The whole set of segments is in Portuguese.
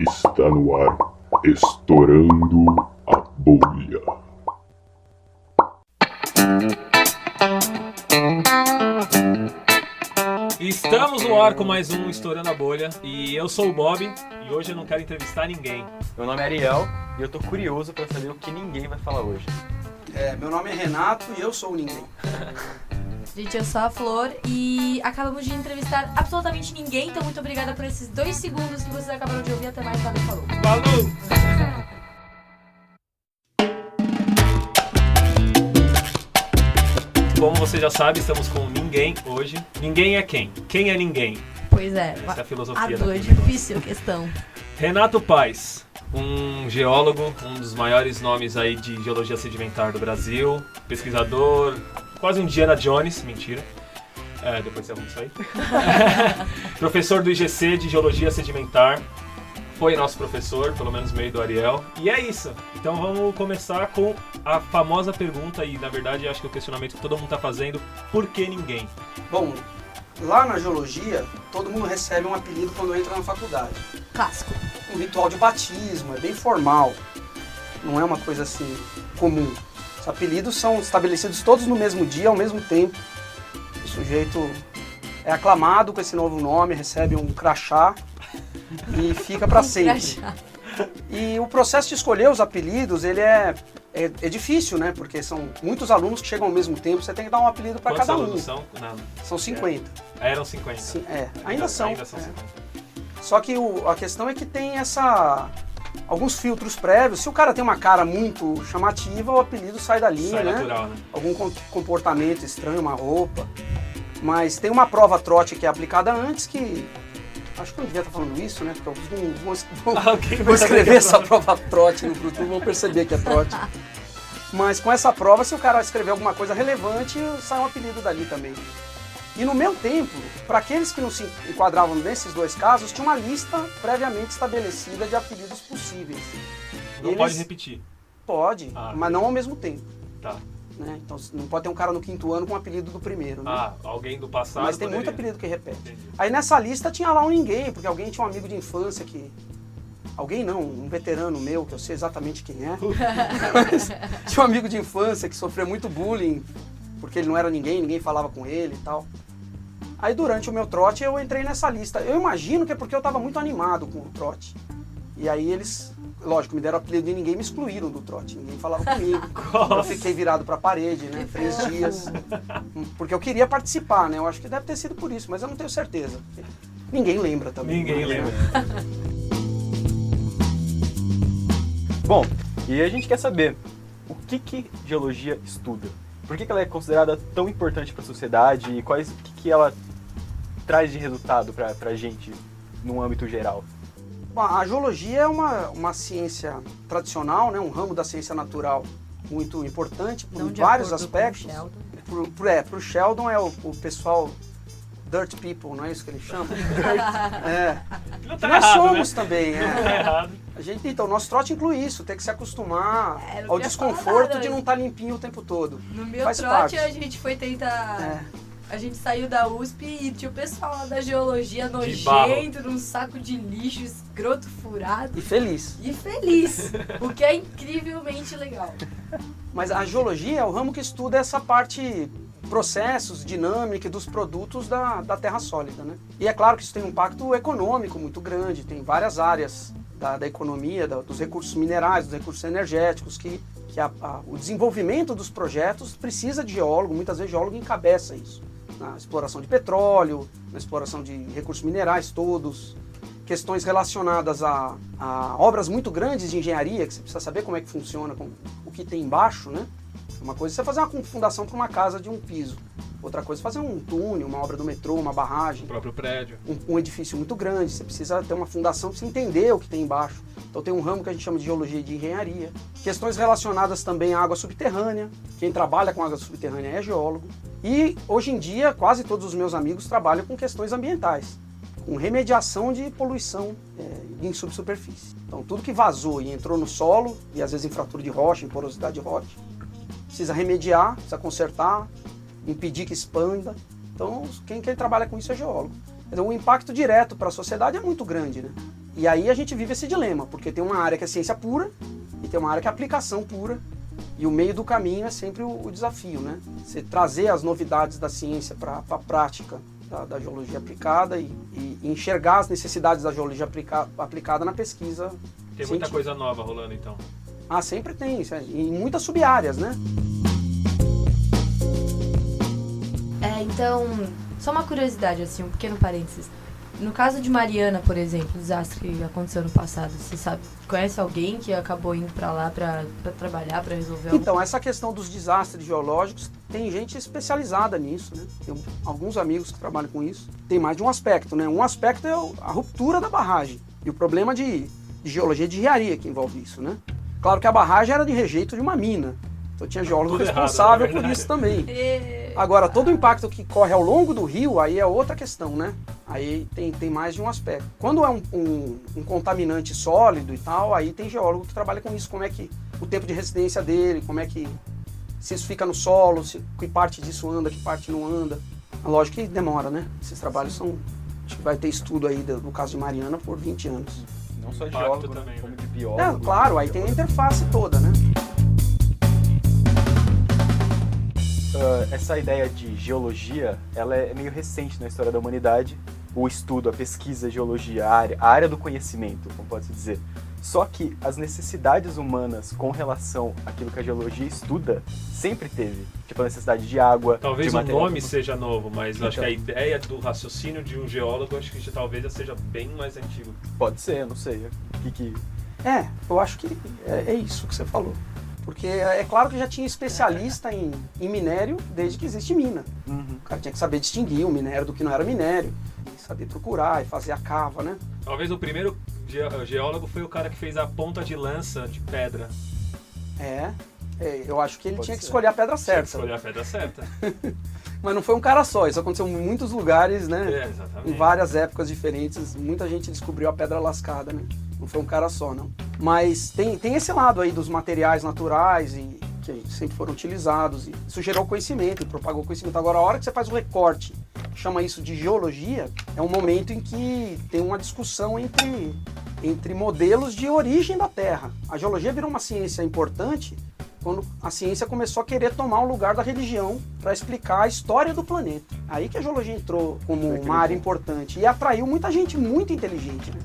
Está no ar, estourando a bolha. Estamos no ar com mais um Estourando a Bolha e eu sou o Bob e hoje eu não quero entrevistar ninguém. Meu nome é Ariel e eu tô curioso pra saber o que ninguém vai falar hoje. Meu nome é Renato e eu sou o ninguém. Gente, eu sou a Flor e acabamos de entrevistar absolutamente ninguém, então muito obrigada por esses 2 segundos que vocês acabaram de ouvir. Até mais, valeu, falou. Falou! Como você já sabe, estamos com ninguém hoje. Ninguém é quem? Quem é ninguém? Pois é, Essa é a filosofia é daqui. difícil questão. Renato Paes, um geólogo, um dos maiores nomes aí de geologia sedimentar do Brasil, pesquisador, quase um Indiana Jones, mentira. Depois você arruma isso aí. Professor do IGC de Geologia Sedimentar. Foi nosso professor, pelo menos meio do Ariel. E é isso. Então vamos começar com a famosa pergunta, e na verdade acho que é o questionamento que todo mundo está fazendo: por que ninguém? Bom, lá na geologia, todo mundo recebe um apelido quando entra na faculdade. Clássico. Um ritual de batismo, é bem formal. Não é uma coisa assim comum. Os apelidos são estabelecidos todos no mesmo dia, ao mesmo tempo. O sujeito é aclamado com esse novo nome, recebe um crachá e fica para sempre. Crachá. E o processo de escolher os apelidos, ele é difícil, né? Porque são muitos alunos que chegam ao mesmo tempo, você tem que dar um apelido para Quantos cada um. alunos são? Não. São 50. Eram 50. Ainda são. Ainda são 50. Só que a questão é que tem alguns filtros prévios. Se o cara tem uma cara muito chamativa, o apelido sai dali, Sai né? natural, né? Algum comportamento estranho, uma roupa. Mas tem uma prova trote que é aplicada antes que... Acho que eu não devia estar falando isso, né? Porque alguns vão escrever essa prova trote no futuro, vão perceber que é trote. Mas com essa prova, se o cara escrever alguma coisa relevante, sai um apelido dali também. E no meu tempo, para aqueles que não se enquadravam nesses dois casos, tinha uma lista previamente estabelecida de apelidos possíveis. Não pode repetir. Pode, mas não ao mesmo tempo. Tá. Né? Então não pode ter um cara no 5º ano com o apelido do primeiro. Né? Alguém do passado. Mas tem poderia. muito apelido que repete. Entendi. Aí nessa lista tinha lá um ninguém, porque alguém tinha um amigo de infância que... Alguém não, um veterano meu, que eu sei exatamente quem é. Mas tinha um amigo de infância que sofreu muito bullying, porque ele não era ninguém falava com ele e tal. Aí durante o meu trote eu entrei nessa lista. Eu imagino que é porque eu estava muito animado com o trote. E aí eles, lógico, me deram o apelido de ninguém e me excluíram do trote. Ninguém falava comigo. Eu fiquei virado para a parede, né? 3 dias. Porque eu queria participar, né? Eu acho que deve ter sido por isso, mas eu não tenho certeza. Ninguém lembra também. Ninguém lembra. Bom, e a gente quer saber o que geologia estuda? Por que ela é considerada tão importante para a sociedade e o que ela traz de resultado para a gente num âmbito geral? Bom, a geologia é uma ciência tradicional, né? Um ramo da ciência natural muito importante por vários aspectos. Para o Sheldon é o pessoal dirt people, não é isso que ele chama? Não tá Nós errado, somos né? também. Não tá errado. Então, o nosso trote inclui isso, ter que se acostumar não ao queria desconforto falar nada, de não estar limpinho o tempo todo. No meu Faz trote parte. a gente foi tentar... A gente saiu da USP e tinha o pessoal lá da geologia nojento, num saco de lixo, escroto, furado. E feliz. E feliz, o que é incrivelmente legal. Mas a geologia é o ramo que estuda essa parte, processos, dinâmica dos produtos da terra sólida, né? E é claro que isso tem um impacto econômico muito grande, tem várias áreas da economia, dos recursos minerais, dos recursos energéticos, que o desenvolvimento dos projetos precisa de geólogo, muitas vezes geólogo encabeça isso. Na exploração de petróleo, na exploração de recursos minerais todos, questões relacionadas a obras muito grandes de engenharia, que você precisa saber como é que funciona, o que tem embaixo, né? Uma coisa é você fazer uma fundação para uma casa de um piso, outra coisa é fazer um túnel, uma obra do metrô, uma barragem. O próprio prédio. Um edifício muito grande, você precisa ter uma fundação para você entender o que tem embaixo. Então tem um ramo que a gente chama de geologia de engenharia. Questões relacionadas também à água subterrânea. Quem trabalha com água subterrânea é geólogo. E hoje em dia quase todos os meus amigos trabalham com questões ambientais, com remediação de poluição em subsuperfície. Então tudo que vazou e entrou no solo, e às vezes em fratura de rocha, em porosidade de rocha, precisa remediar, precisa consertar, impedir que expanda. Então quem trabalha com isso é geólogo. Então, o impacto direto para a sociedade é muito grande, né? E aí a gente vive esse dilema, porque tem uma área que é ciência pura e tem uma área que é aplicação pura. E o meio do caminho é sempre o desafio, né? Você trazer as novidades da ciência para a prática da geologia aplicada e enxergar as necessidades da geologia aplicada na pesquisa. Tem muita coisa nova rolando, então. Ah, sempre tem, em muitas sub-áreas, né? Então, só uma curiosidade, assim, um pequeno parênteses. No caso de Mariana, por exemplo, o desastre que aconteceu no passado, você sabe, conhece alguém que acabou indo pra lá pra trabalhar, pra resolver algo? Então, essa questão dos desastres geológicos, tem gente especializada nisso, né? Tem alguns amigos que trabalham com isso. Tem mais de um aspecto, né? Um aspecto é a ruptura da barragem e o problema de geologia de engenharia que envolve isso, né? Claro que a barragem era de rejeito de uma mina, então tinha geólogo Tudo responsável errado, por isso também. E... Agora, todo o impacto que corre ao longo do rio, aí é outra questão, né? Aí tem mais de um aspecto. Quando é um contaminante sólido e tal, aí tem geólogo que trabalha com isso, como é que o tempo de residência dele, como é que se isso fica no solo, que parte disso anda, que parte não anda. Lógico que demora, né? Esses trabalhos são... Acho que vai ter estudo aí no caso de Mariana por 20 anos. Não só de Impacto geólogo, também, como né? de biólogo. Claro, aí tem a interface toda, né? Essa ideia de geologia, ela é meio recente na história da humanidade. O estudo, a pesquisa, a geologia, a área do conhecimento, como pode-se dizer. Só que as necessidades humanas com relação àquilo que a geologia estuda, sempre teve. Tipo a necessidade de água, Talvez de o material. nome seja novo, mas eu acho que a Então. ideia do raciocínio de um geólogo, acho que talvez já seja bem mais antigo. Pode ser, não sei. Eu acho que é isso que você falou. Porque é claro que já tinha especialista em minério desde que existe mina. Uhum. O cara tinha que saber distinguir o minério do que não era minério, e saber procurar e fazer a cava, né? Talvez o primeiro geólogo foi o cara que fez a ponta de lança de pedra. Eu acho que ele Pode tinha que ser. escolher a pedra Tinha que certa. escolher a pedra certa. Mas não foi um cara só, isso aconteceu em muitos lugares, né? Exatamente. Em várias épocas diferentes, muita gente descobriu a pedra lascada, né? Não foi um cara só, não. Mas tem esse lado aí dos materiais naturais e que sempre foram utilizados. E isso gerou conhecimento e propagou conhecimento. Agora, a hora que você faz o recorte, chama isso de geologia, é um momento em que tem uma discussão entre modelos de origem da Terra. A geologia virou uma ciência importante quando a ciência começou a querer tomar o lugar da religião para explicar a história do planeta. Aí que a geologia entrou como uma área importante e atraiu muita gente muito inteligente, né?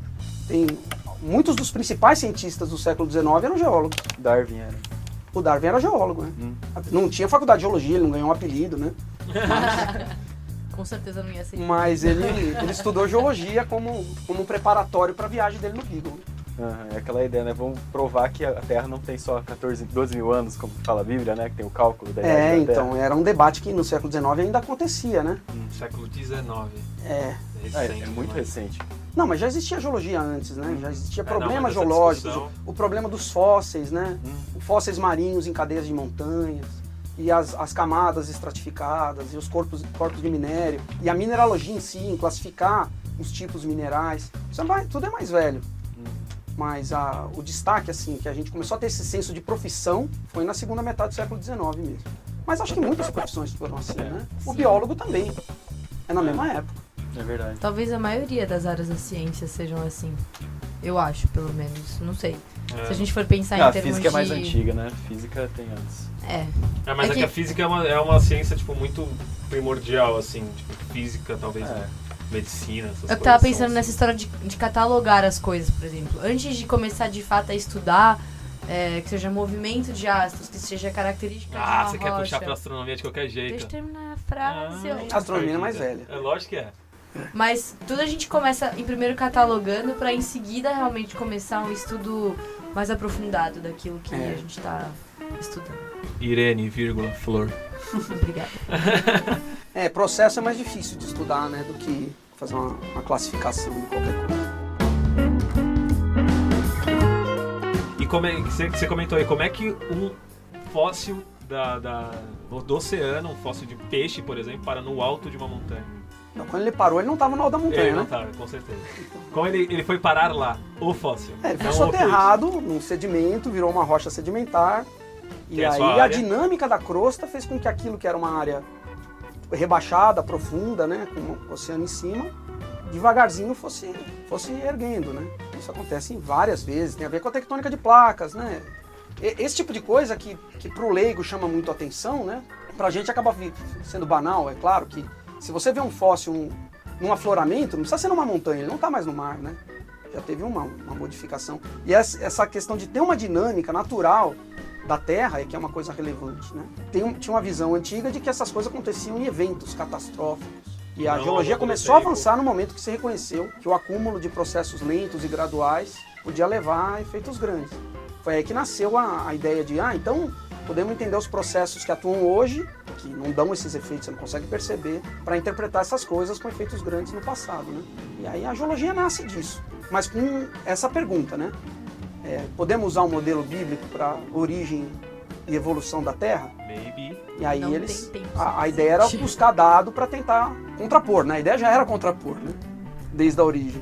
Muitos dos principais cientistas do século XIX eram geólogos. Darwin era. O Darwin era geólogo, né? Não tinha faculdade de geologia, ele não ganhou um apelido, né? Com certeza não ia ser. Mas ele estudou geologia como um preparatório para a viagem dele no Beagle. É aquela ideia, né? Vamos provar que a Terra não tem só 12 mil anos, como fala a Bíblia, né? Que tem o cálculo da idade da Terra. Então, era um debate que no século XIX ainda acontecia, né? Século XIX. É. Recente, É muito demais. recente. Não, mas já existia geologia antes, né? Já existia não, problemas mas essa geológicos, discussão- o problema dos fósseis, né? Fósseis marinhos em cadeias de montanhas, e as camadas estratificadas, e os corpos de minério, e a mineralogia em si, em classificar os tipos minerais. Tudo é mais velho. Mas o destaque, assim, que a gente começou a ter esse senso de profissão foi na segunda metade do século XIX mesmo. Mas acho que muitas profissões foram assim, né? O biólogo também. É na mesma época. É verdade. Talvez a maioria das áreas da ciência sejam assim. Eu acho, pelo menos. Não sei. Se a gente for pensar em A termos física é mais de... antiga, né? Física tem antes. Mas É é que que- a física é uma ciência, tipo, muito primordial, assim. Tipo, física, talvez, medicina, essas coisas. Eu tava são pensando assim. nessa história de catalogar as coisas, por exemplo. Antes de começar de fato a estudar, que seja movimento de astros, que seja característica de uma Você quer rocha. puxar pra astronomia de qualquer jeito. Deixa eu terminar a frase. Ah, A astronomia é mais velha. É lógico que é. Mas tudo a gente começa em primeiro catalogando pra em seguida realmente começar um estudo mais aprofundado daquilo que a gente tá estudando. Irene, vírgula, Flor. Obrigada. Processo é mais difícil de estudar, né? Do que fazer uma classificação de qualquer coisa. E como é, você comentou aí, como é que um fóssil do oceano, um fóssil de peixe, por exemplo, para no alto de uma montanha? Então, quando ele parou, ele não estava no alto da montanha, Ele né? não tá, com certeza. Como ele foi parar lá, o fóssil? Ele foi não soterrado num sedimento, virou uma rocha sedimentar. E Tem a aí sua a área. dinâmica da crosta fez com que aquilo que era uma área rebaixada, profunda, né, com o oceano em cima, devagarzinho fosse erguendo, né? Isso acontece em várias vezes, tem a ver com a tectônica de placas, né? Esse tipo de coisa que pro leigo chama muito atenção, né? Pra gente acaba sendo banal, é claro que se você vê um fóssil num afloramento, não precisa ser numa montanha, ele não está mais no mar, né? Já teve uma modificação. E essa questão de ter uma dinâmica natural da Terra é que é uma coisa relevante, né? Tinha uma visão antiga de que essas coisas aconteciam em eventos catastróficos. E a geologia começou a avançar no momento que se reconheceu que o acúmulo de processos lentos e graduais podia levar a efeitos grandes. Foi aí que nasceu a ideia de, então podemos entender os processos que atuam hoje, que não dão esses efeitos, você não consegue perceber, para interpretar essas coisas com efeitos grandes no passado, né? E aí a geologia nasce disso. Mas com essa pergunta, né? Podemos usar um modelo bíblico para origem e evolução da Terra? Maybe. E aí Não eles... tem tempo A ideia era suficiente. buscar dado para tentar contrapor, né? A ideia já era contrapor, né? Desde a origem.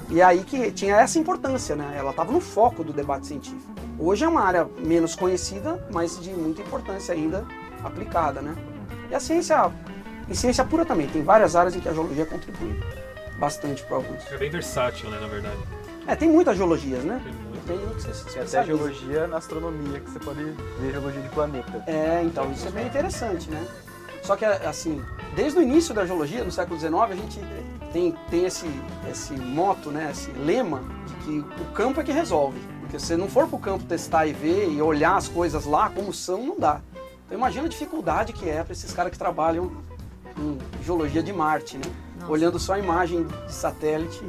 E aí que tinha essa importância, né? Ela estava no foco do debate científico. Hoje é uma área menos conhecida, mas de muita importância ainda aplicada, né? E a ciência, em ciência pura também, tem várias áreas em que a geologia contribui bastante para alguns. É bem versátil, né, na verdade. Tem muitas geologias, né? Tem muito. Tem que você se Tem até especializa. geologia na astronomia, que você pode ver geologia de planeta. Então isso é bem interessante, né? Só que, assim, desde o início da geologia, no século XIX, a gente tem esse moto, né? Esse lema de que o campo é que resolve. Porque se você não for para o campo testar e ver e olhar as coisas lá como são, não dá. Então imagina a dificuldade que é para esses caras que trabalham em geologia de Marte, né? Nossa. Olhando só a imagem de satélite,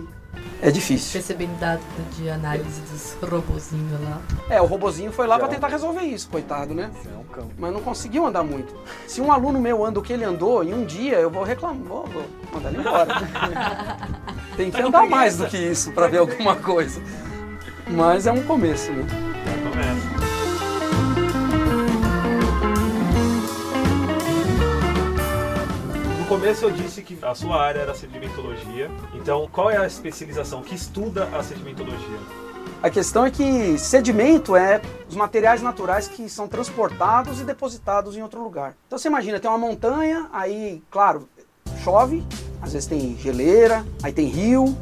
é difícil. Recebendo dados de análise dos robozinhos lá. O robozinho foi lá para Já. tentar resolver isso, coitado, né? É um campo. Mas não conseguiu andar muito. Se um aluno meu anda o que ele andou, em um dia eu vou reclamar, vou mandar ele embora. Tem que andar mais do que isso para ver alguma coisa. Mas é um começo, né? Começa. No começo eu disse que a sua área era sedimentologia. Então, qual é a especialização que estuda a sedimentologia? A questão é que sedimento é os materiais naturais que são transportados e depositados em outro lugar. Então você imagina, tem uma montanha, aí, claro, chove, às vezes tem geleira, aí tem rio,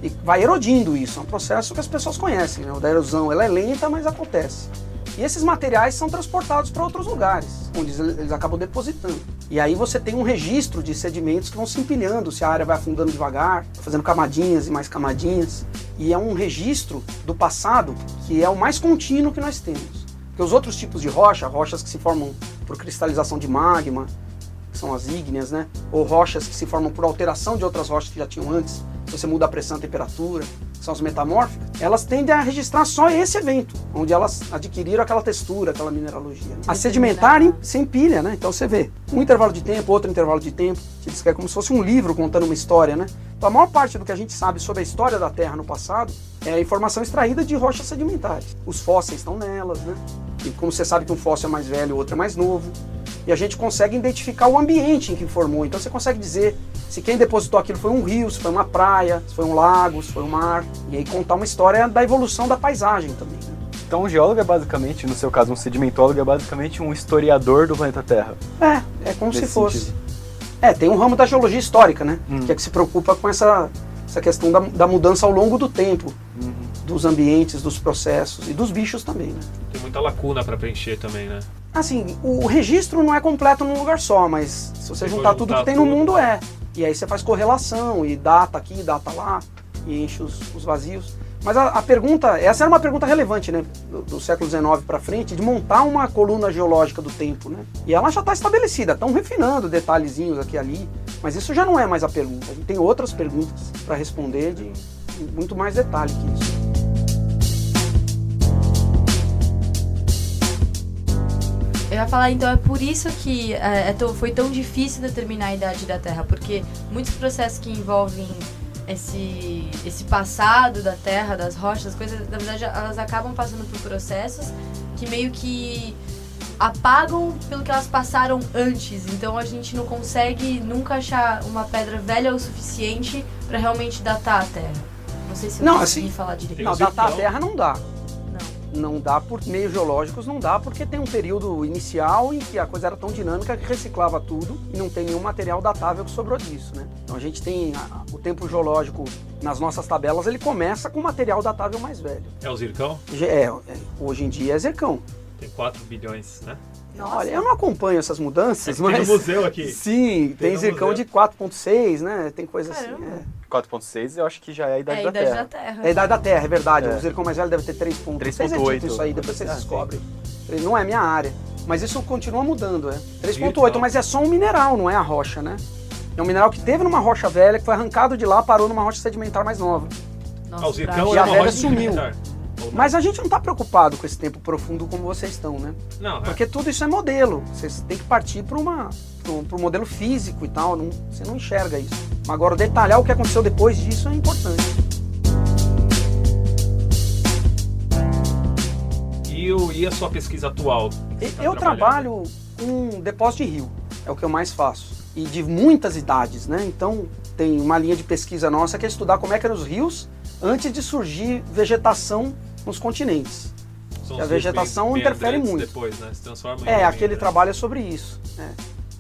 e vai erodindo isso. É um processo que as pessoas conhecem, né? O da erosão, ela é lenta, mas acontece. E esses materiais são transportados para outros lugares, onde eles acabam depositando. E aí você tem um registro de sedimentos que vão se empilhando, se a área vai afundando devagar, fazendo camadinhas e mais camadinhas. E é um registro do passado que é o mais contínuo que nós temos. Porque os outros tipos de rochas que se formam por cristalização de magma, que são as ígneas, né? Ou rochas que se formam por alteração de outras rochas que já tinham antes, se você muda a pressão e a temperatura, que são as metamórficas, elas tendem a registrar só esse evento, onde elas adquiriram aquela textura, aquela mineralogia, né? A sedimentar se empilha, né? Então você vê um intervalo de tempo, outro intervalo de tempo, que diz que é como se fosse um livro contando uma história, né? Então a maior parte do que a gente sabe sobre a história da Terra no passado é a informação extraída de rochas sedimentares. Os fósseis estão nelas, né? E como você sabe que um fóssil é mais velho, o outro é mais novo, e a gente consegue identificar o ambiente em que formou. Então você consegue dizer se quem depositou aquilo foi um rio, se foi uma praia, se foi um lago, se foi um mar, e aí contar uma história da evolução da paisagem também, né? Então um geólogo é basicamente, no seu caso um sedimentólogo, é basicamente um historiador do planeta Terra. É como se Nesse fosse. sentido. Tem um ramo da geologia histórica, né? Que é que se preocupa com essa questão da mudança ao longo do tempo, dos ambientes, dos processos e dos bichos também, né? Tem muita lacuna para preencher também, né? Assim, o registro não é completo num lugar só, mas se você juntar tudo que tem no mundo, E aí você faz correlação e data aqui, data lá, e enche os vazios. Mas a pergunta, essa era uma pergunta relevante, né, do século XIX para frente, de montar uma coluna geológica do tempo, né? E ela já está estabelecida, estão refinando detalhezinhos aqui e ali, mas isso já não é mais a pergunta. A gente tem outras perguntas para responder de muito mais detalhe que isso. Eu ia falar, então, é por isso que foi tão difícil determinar a idade da Terra, porque muitos processos que envolvem esse passado da Terra, das rochas, as coisas, na verdade, elas acabam passando por processos que meio que apagam pelo que elas passaram antes. Então a gente não consegue nunca achar uma pedra velha o suficiente para realmente datar a Terra. Não sei se eu consegui falar direito. Não, datar a Terra não dá. Não. Não dá por meios geológicos, não dá porque tem um período inicial em que a coisa era tão dinâmica que reciclava tudo e não tem nenhum material datável que sobrou disso, né? Então a gente tem o tempo geológico nas nossas tabelas, ele começa com material datável mais velho. É o zircão? Hoje em dia é zircão. Tem 4 bilhões, né? Nossa. Olha, eu não acompanho essas mudanças, Tem mas... no museu aqui. Sim, tem no zircão museu. de 4.6, né? Tem coisa Caramba. assim. 4.6 eu acho que já é a idade É a da idade Terra. da Terra. É a idade da Terra, é verdade. É. O zircão mais velho deve ter 3.8. 3.8. Isso aí, depois vocês Ah, descobrem. Não é minha área. Mas isso continua mudando, é. 3.8, Virtual. mas é só um mineral, não é a rocha, né? É um mineral que teve numa rocha velha, que foi arrancado de lá, parou numa rocha sedimentar mais nova. Nossa, Ah, o zircão pra- E era a uma velha rocha sumiu. sedimentar. Ou não? Mas a gente não está preocupado com esse tempo profundo como vocês estão, né? Não, Porque tudo isso é modelo. Vocês têm que partir para um modelo físico e tal. Você não enxerga isso. Agora, detalhar o que aconteceu depois disso é importante. E a sua pesquisa atual? Eu trabalho com depósito de rio. É o que eu mais faço. E de muitas idades, né? Então, tem uma linha de pesquisa nossa que é estudar como é que eram os rios antes de surgir vegetação nos continentes. São a os vegetação rios interfere meandrantes muito. Depois, né? Se transforma em Aquele meandrantes. trabalho é sobre isso.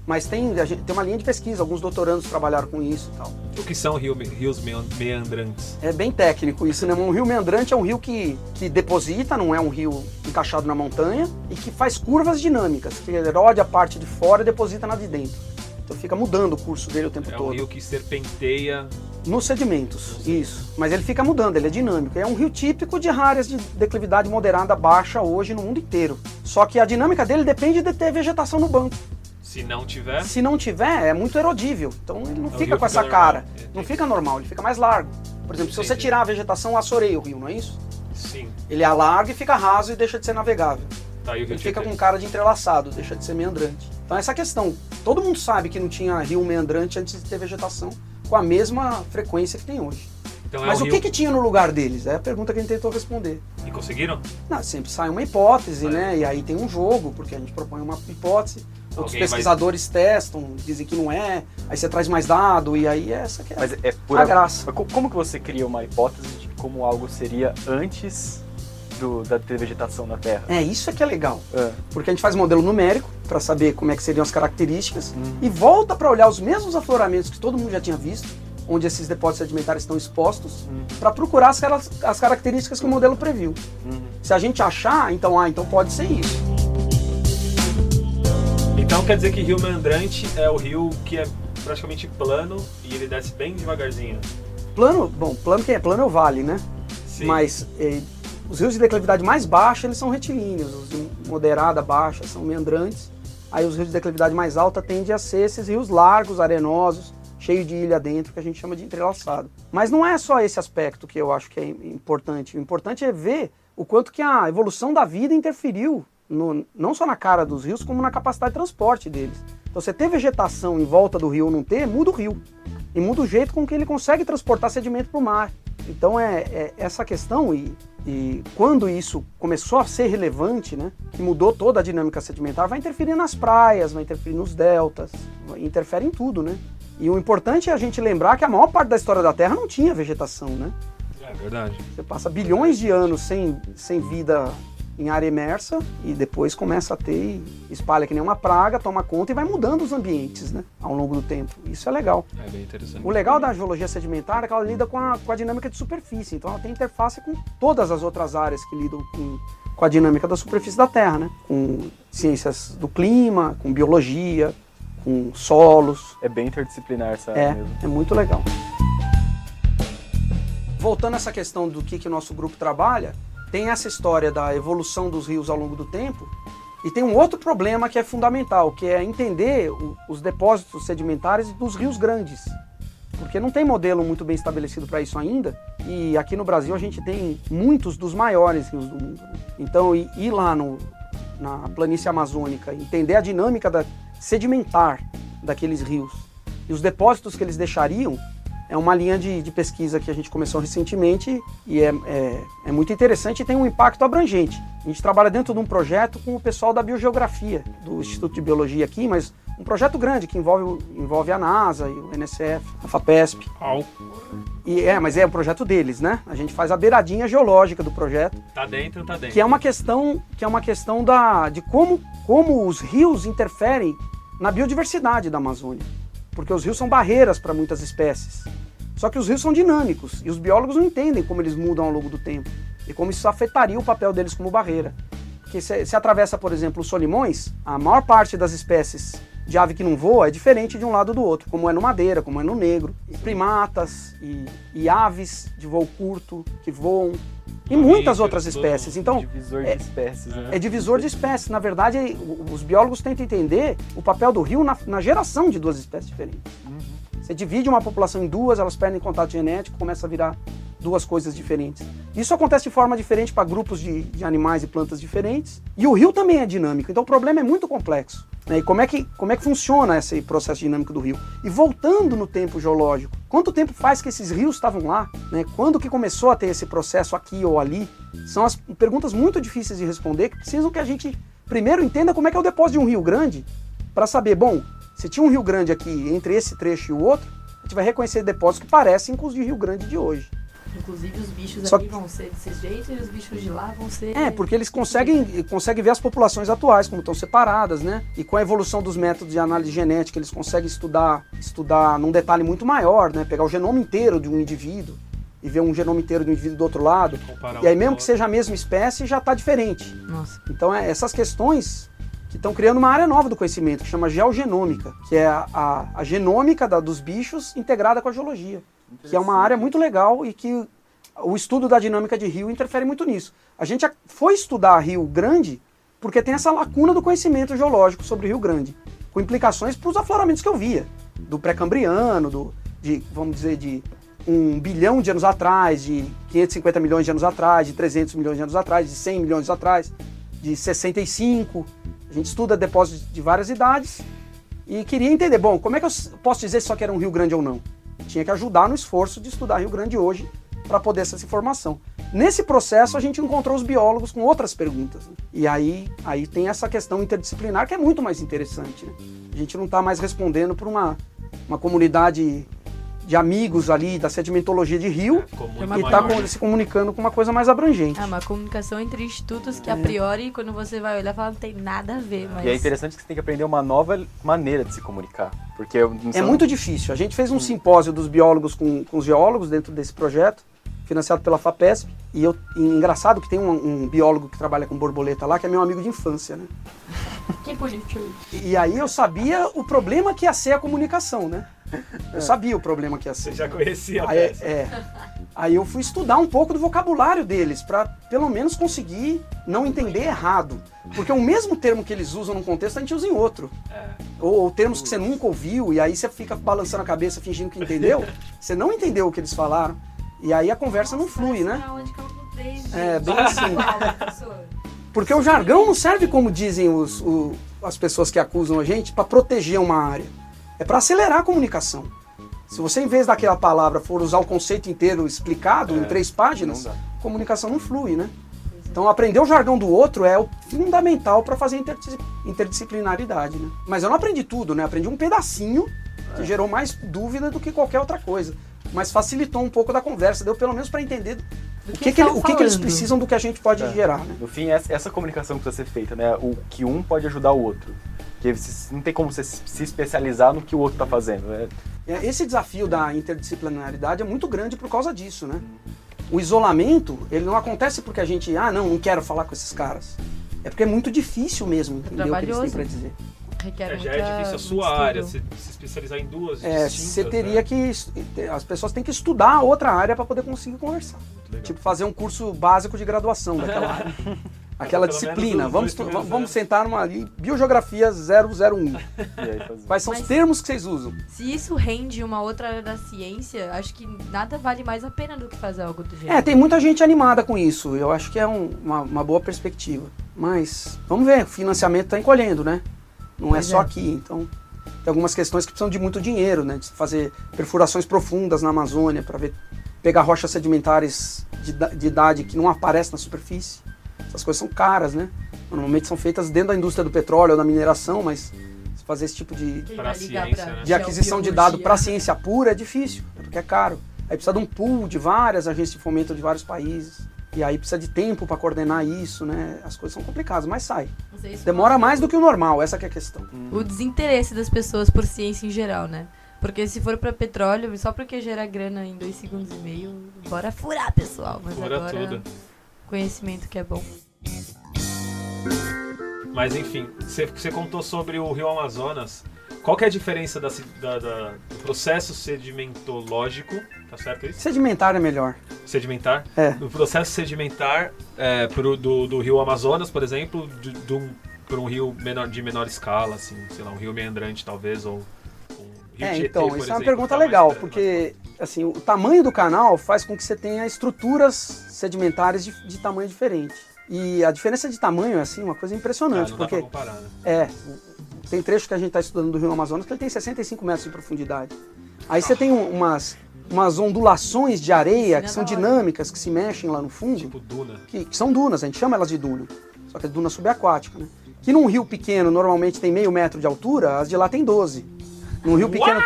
Mas tem uma linha de pesquisa, alguns doutorandos trabalharam com isso e tal. O que são rios meandrantes? É bem técnico isso, né? Um rio meandrante é um rio que deposita, não é um rio encaixado na montanha, e que faz curvas dinâmicas, que erode a parte de fora e deposita na de dentro. Então fica mudando o curso dele o tempo É um todo. rio que serpenteia. Nos sedimentos, isso. Mas ele fica mudando, ele é dinâmico. É um rio típico de áreas de declividade moderada baixa hoje no mundo inteiro. Só que a dinâmica dele depende de ter vegetação no banco. Se não tiver, Se não tiver, é muito erodível. Então ele não O fica rio com essa fica normal. cara. Não fica normal, ele fica mais largo. Por exemplo, se você Entendi. tirar a vegetação, assoreia o rio, não é isso? sim. Ele alarga e fica raso e deixa de ser navegável. Tá aí o rio Ele fica Tietê. com cara de entrelaçado, deixa de ser meandrante. Então essa questão, todo mundo sabe que não tinha rio meandrante antes de ter vegetação com a mesma frequência que tem hoje. Então Mas é o rio... que tinha no lugar deles? É a pergunta que a gente tentou responder. E conseguiram? Não, sempre sai uma hipótese, né? E aí tem um jogo, porque a gente propõe uma hipótese. Outros Alguém vai- pesquisadores testam, dizem que não é, aí você traz mais dado, e aí essa que é Mas é por a graça. Mas como que você cria uma hipótese de como algo seria antes da ter vegetação na Terra? Isso é que é legal. É. Porque a gente faz modelo numérico para saber como é que seriam as características e volta para olhar os mesmos afloramentos que todo mundo já tinha visto, onde esses depósitos sedimentares estão expostos, para procurar as características que o modelo previu. Se a gente achar, então pode ser isso. Então quer dizer que rio meandrante é o rio que é praticamente plano e ele desce bem devagarzinho. Plano, plano quem é? Plano é o vale, né? Sim. Mas os rios de declividade mais baixa, eles são retilíneos, os de moderada, baixa, são meandrantes. Aí os rios de declividade mais alta tendem a ser esses rios largos, arenosos, cheios de ilha dentro, que a gente chama de entrelaçado. Mas não é só esse aspecto que eu acho que é importante. O importante é ver o quanto que a evolução da vida interferiu, não só na cara dos rios, como na capacidade de transporte deles. Então você ter vegetação em volta do rio ou não ter, muda o rio. E muda o jeito com que ele consegue transportar sedimento para o mar. Então é essa questão, e quando isso começou a ser relevante, né, que mudou toda a dinâmica sedimentar, vai interferir nas praias, vai interferir nos deltas, interfere em tudo, né? E o importante é a gente lembrar que a maior parte da história da Terra não tinha vegetação, né? É verdade. Você passa bilhões de anos sem vida em área imersa e depois começa a ter e espalha que nem uma praga, toma conta e vai mudando os ambientes, né, ao longo do tempo. Isso é legal. É bem interessante. O legal da geologia sedimentar é que ela lida com a dinâmica de superfície, então ela tem interface com todas as outras áreas que lidam com a dinâmica da superfície da Terra, né? Com ciências do clima, com biologia, com solos. É bem interdisciplinar essa área mesmo. É muito legal. Voltando a essa questão do que o nosso grupo trabalha, tem essa história da evolução dos rios ao longo do tempo, e tem um outro problema que é fundamental, que é entender os depósitos sedimentares dos rios grandes. Porque não tem modelo muito bem estabelecido para isso ainda, e aqui no Brasil a gente tem muitos dos maiores rios do mundo, né? Então ir lá na planície amazônica, entender a dinâmica sedimentar daqueles rios e os depósitos que eles deixariam, é uma linha de pesquisa que a gente começou recentemente e é muito interessante e tem um impacto abrangente. A gente trabalha dentro de um projeto com o pessoal da biogeografia, do Instituto de Biologia aqui, mas um projeto grande que envolve a NASA e o NSF, a FAPESP. Mas é um projeto deles, né? A gente faz a beiradinha geológica do projeto. Tá dentro. Que é uma questão de como os rios interferem na biodiversidade da Amazônia. porque os rios são barreiras para muitas espécies. Só que os rios são dinâmicos e os biólogos não entendem como eles mudam ao longo do tempo e como isso afetaria o papel deles como barreira. Porque se atravessa, por exemplo, os solimões, a maior parte das espécies de ave que não voa é diferente de um lado do outro, como é no Madeira, como é no Negro. E primatas e aves de voo curto que voam e muitas outras espécies. Então, Divisor de espécies, né? é divisor de espécies. Na verdade, os biólogos tentam entender o papel do rio na geração de duas espécies diferentes. Você divide uma população em duas, elas perdem contato genético, começa a virar duas coisas diferentes. Isso acontece de forma diferente para grupos de animais e plantas diferentes. E o rio também é dinâmico, então o problema é muito complexo. Né? E como é que funciona esse processo dinâmico do rio? E voltando no tempo geológico, quanto tempo faz que esses rios estavam lá? Né? Quando que começou a ter esse processo aqui ou ali? São as perguntas muito difíceis de responder, que precisam que a gente primeiro entenda como é que é o depósito de um rio grande, para saber, bom, se tinha um rio grande aqui entre esse trecho e o outro, a gente vai reconhecer depósitos que parecem com os de Rio Grande de hoje. Inclusive os bichos Só aqui vão ser desse jeito e os bichos de lá vão ser... Porque eles conseguem ver as populações atuais, como estão separadas, né? E com a evolução dos métodos de análise genética, eles conseguem estudar num detalhe muito maior, né? Pegar o genoma inteiro de um indivíduo e ver um genoma inteiro de um indivíduo do outro lado. E aí mesmo que seja a mesma espécie, já está diferente. Nossa. Então essas questões que estão criando uma área nova do conhecimento, que chama geogenômica, que é a genômica dos bichos integrada com a geologia, que é uma área muito legal e que o estudo da dinâmica de rio interfere muito nisso. A gente foi estudar Rio Grande porque tem essa lacuna do conhecimento geológico sobre Rio Grande, com implicações para os afloramentos que eu via, do pré-cambriano, vamos dizer, de 1 bilhão de anos atrás, de 550 milhões de anos atrás, de 300 milhões de anos atrás, de 100 milhões atrás, de 65. A gente estuda depósitos de várias idades e queria entender, bom, como é que eu posso dizer se só que era um Rio Grande ou não? Tinha que ajudar no esforço de estudar Rio Grande hoje para poder essa informação. Nesse processo a gente encontrou os biólogos com outras perguntas. Né? E aí tem essa questão interdisciplinar que é muito mais interessante. Né? A gente não está mais respondendo por uma comunidade de amigos ali da sedimentologia de rio e está se comunicando com uma coisa mais abrangente. É uma comunicação entre institutos que a priori, quando você vai olhar, fala, não tem nada a ver. Mas... E é interessante que você tem que aprender uma nova maneira de se comunicar. Porque é muito difícil. A gente fez um simpósio dos biólogos com os geólogos dentro desse projeto, financiado pela FAPESP. E engraçado que tem um biólogo que trabalha com borboleta lá, que é meu amigo de infância, né? Que bonitinho. E aí eu sabia o problema que ia ser a comunicação, né? Eu sabia o problema que ia ser. Você já conhecia a aí, peça. Aí eu fui estudar um pouco do vocabulário deles, para pelo menos conseguir não entender errado. Porque o mesmo termo que eles usam num contexto, a gente usa em outro. Ou termos que você nunca ouviu, e aí você fica balançando a cabeça fingindo que entendeu. Você não entendeu o que eles falaram. E aí a conversa não flui, né? Bem assim. Porque o jargão não serve, como dizem as pessoas que acusam a gente, para proteger uma área. É para acelerar a comunicação. Se você, em vez daquela palavra, for usar o conceito inteiro explicado em 3 páginas, a comunicação não flui, né? Então, aprender o jargão do outro é o fundamental para fazer interdisciplinaridade, né? Mas eu não aprendi tudo, né? Aprendi um pedacinho que gerou mais dúvida do que qualquer outra coisa. Mas facilitou um pouco da conversa, deu pelo menos para entender o que eles precisam do que a gente pode gerar, né? No fim, essa comunicação precisa ser feita, né? O que um pode ajudar o outro. Porque não tem como você se especializar no que o outro está fazendo. Né? Esse desafio da interdisciplinaridade é muito grande por causa disso, né? O isolamento, ele não acontece porque a gente, não quero falar com esses caras. É porque é muito difícil mesmo entender o que eles têm para dizer. Já é difícil a sua área, se especializar em duas distintas, você teria que... As pessoas têm que estudar outra área para poder conseguir conversar. Tipo, fazer um curso básico de graduação daquela área. Aquela disciplina. Vamos sentar numa ali, Biogeografia 001. Quais são os termos que vocês usam? Se isso rende uma outra área da ciência, acho que nada vale mais a pena do que fazer algo do gênero. Tem muita gente animada com isso. Eu acho que é uma boa perspectiva. Mas, vamos ver, o financiamento está encolhendo, né? Não é só aqui, então tem algumas questões que precisam de muito dinheiro, né? De fazer perfurações profundas na Amazônia para pegar rochas sedimentares de idade que não aparecem na superfície. Essas coisas são caras, né? Normalmente são feitas dentro da indústria do petróleo ou da mineração, mas fazer esse tipo de aquisição de dado para a ciência pura é difícil, porque é caro. Aí precisa de um pool de várias agências de fomento de vários países. E aí precisa de tempo para coordenar isso, né? As coisas são complicadas, mas sai. Demora mais do que o normal, essa que é a questão. O desinteresse das pessoas por ciência em geral, né? Porque se for pra petróleo, só porque gera grana em 2 segundos e meio, bora furar, pessoal. Mas Fura agora, tudo. conhecimento que é bom. Mas enfim, você contou sobre o Rio Amazonas. Qual que é a diferença do processo sedimentológico, tá certo isso? Sedimentar é melhor. Sedimentar? É. O processo sedimentar do Rio Amazonas, por exemplo, para um rio de menor escala, assim, sei lá, um rio meandrante talvez, ou um rio Tietê, Então, por isso é uma exemplo, pergunta tá mais legal, perto, porque assim, o tamanho do canal faz com que você tenha estruturas sedimentares de tamanho diferente. E a diferença de tamanho é assim, uma coisa impressionante, não dá porque pra comparar, né? tem trecho que a gente está estudando do Rio Amazonas que ele tem 65 metros de profundidade. Aí você tem umas ondulações de areia que são dinâmicas, que se mexem lá no fundo, Tipo duna. que são dunas, a gente chama elas de duna, só que é duna subaquática, né? Que num rio pequeno normalmente tem meio metro de altura, as de lá tem 12. Num rio pequeno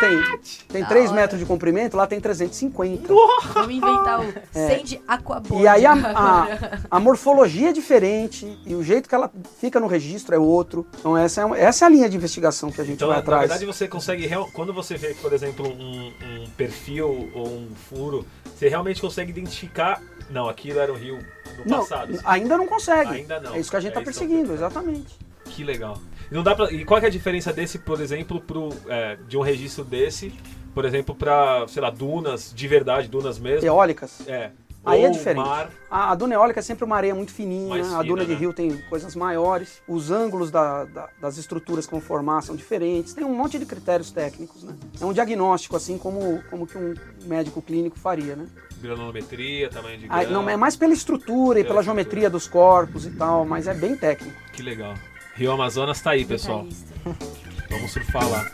tem 3 metros de comprimento, lá tem 350. Vamos inventar o Sand Aquaboard. E aí agora. a morfologia é diferente e o jeito que ela fica no registro é outro. Então essa é a linha de investigação que a gente Então, vai na atrás. verdade, você consegue, quando você vê, por exemplo, um perfil ou um furo, você realmente consegue identificar, não, aquilo era um rio do Não, passado. assim. ainda não consegue. Ainda não. É isso que a gente está É isso que perseguindo, eu- exatamente. Que legal. Não dá pra, e qual que é a diferença desse, por exemplo, de um registro desse, por exemplo, para, sei lá, dunas de verdade, dunas mesmo? Eólicas. Aí Ou é diferente. mar. A duna eólica é sempre uma areia muito fininha, Mais a fina, duna de né? rio tem coisas maiores, os ângulos das estruturas que vão formar são diferentes, tem um monte de critérios técnicos, né? É um diagnóstico, assim, como que um médico clínico faria, né? Granometria, tamanho de Aí, grão. não, é mais pela estrutura e pela geometria dos corpos e tal, mas é bem técnico. Que legal. Rio Amazonas tá aí, pessoal. Detalhista. Vamos surfar lá.